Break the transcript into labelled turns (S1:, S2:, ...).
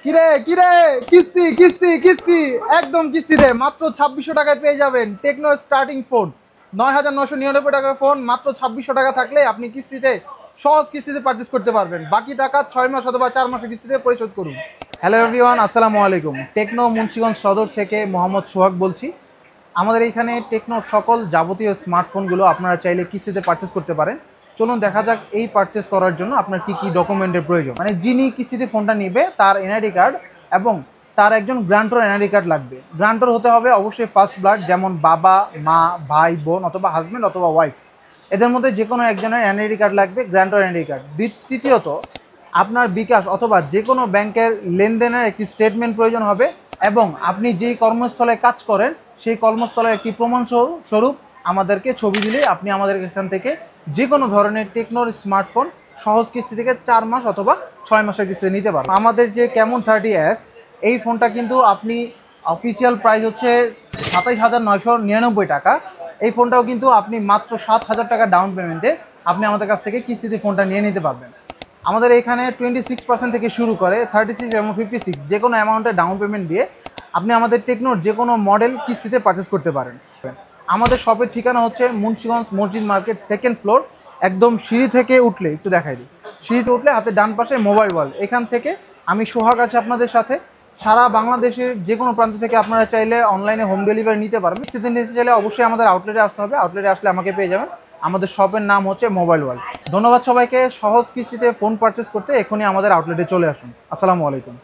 S1: কিরে কিরে, কিস্তি কিস্তি কিস্তি, একদম কিস্তিতে মাত্র 2600 টাকায় পেয়ে যাবেন টেকনো স্টার্টিং ফোন। 9999 টাকার ফোন মাত্র 2600 টাকা থাকলে আপনি কিস্তিতে, সহজ কিস্তিতে পারচেস করতে পারবেন। বাকি টাকা 6 মাস অথবা 4 মাসের কিস্তিতে পরিশোধ করুন। হ্যালো এভরিওয়ান, আসসালামু আলাইকুম। টেকনো মুন্সিগঞ্জ সদর থেকে মোহাম্মদ সোহাগ বলছি। আমাদের এখানে টেকনোর সকল যাবতীয় স্মার্টফোনগুলো আপনারা চাইলে কিস্তিতে পারচেস করতে পারেন। চলুন দেখা যাক এই পারচেস করার জন্য আপনার কি কি ডকুমেন্টের প্রয়োজন। মানে যিনি কিস্তিতে ফোনটা নেবে তার এনআইডি কার্ড এবং তার একজন গ্রান্টর এনআইডি কার্ড লাগবে। গ্রান্টর হতে হবে অবশ্যই ফার্স্ট ব্লাড, যেমন বাবা, মা, ভাই, বোন অথবা হাজব্যান্ড অথবা ওয়াইফ, এদের মধ্যে যে কোনো একজনের এনআইডি কার্ড লাগবে, গ্রান্টর এনআইডি কার্ড। তৃতীয়ত, আপনার বিকাশ অথবা যে কোনো ব্যাংকের লেনদেনের একটি স্টেটমেন্ট প্রয়োজন হবে এবং আপনি যেই কর্মস্থলে কাজ করেন সেই কর্মস্থলের একটি প্রমাণ স্বরূপ আমাদেরকে ছবি দিলে আপনি আমাদের এখান থেকে যে কোনো ধরনের টেকনোর স্মার্টফোন সহজ কিস্তি থেকে 4 মাস অথবা 6 মাসের কিস্তি নিতে পারবেন। আমাদের যে ক্যামন 30S, এই ফোনটা কিন্তু আপনি অফিসিয়াল প্রাইস হচ্ছে 27,999 টাকা। এই ফোনটাও কিন্তু আপনি মাত্র 7,000 টাকা ডাউন পেমেন্টে আপনি আমাদের কাছ থেকে কিস্তিতে ফোনটা নিয়ে নিতে পারবেন। আমাদের এখানে 26% থেকে শুরু করে 36 এবং 56 যে কোনো অ্যামাউন্টে ডাউন পেমেন্ট দিয়ে আপনি আমাদের টেকনোর যে কোনো মডেল কিস্তিতে পারচেস করতে পারেন। আমাদের শপের ঠিকানা হচ্ছে মুন্সিগঞ্জ মসজিদ মার্কেট, 2nd ফ্লোর। একদম সিঁড়ি থেকে উঠলে, একটু দেখাই দিই, সিঁড়িতে উঠলে হাতে ডান পাশে মোবাইল ওয়াল, এখান থেকে আমি সোহাগ আছি আপনাদের সাথে। সারা বাংলাদেশের যে কোনো প্রান্ত থেকে আপনারা চাইলে অনলাইনে হোম ডেলিভারি নিতে পারবেন। কিস্তিতে নিতে চাইলে অবশ্যই আমাদের আউটলেটে আসতে হবে। আউটলেটে আসলে আমাকে পেয়ে যাবেন। আমাদের শপের নাম হচ্ছে মোবাইল ওয়ার্ল্ড। ধন্যবাদ সবাইকে। সহজ কিস্তিতে ফোন পারচেস করতে এখনই আমাদের আউটলেটে চলে আসুন। আসসালামু আলাইকুম।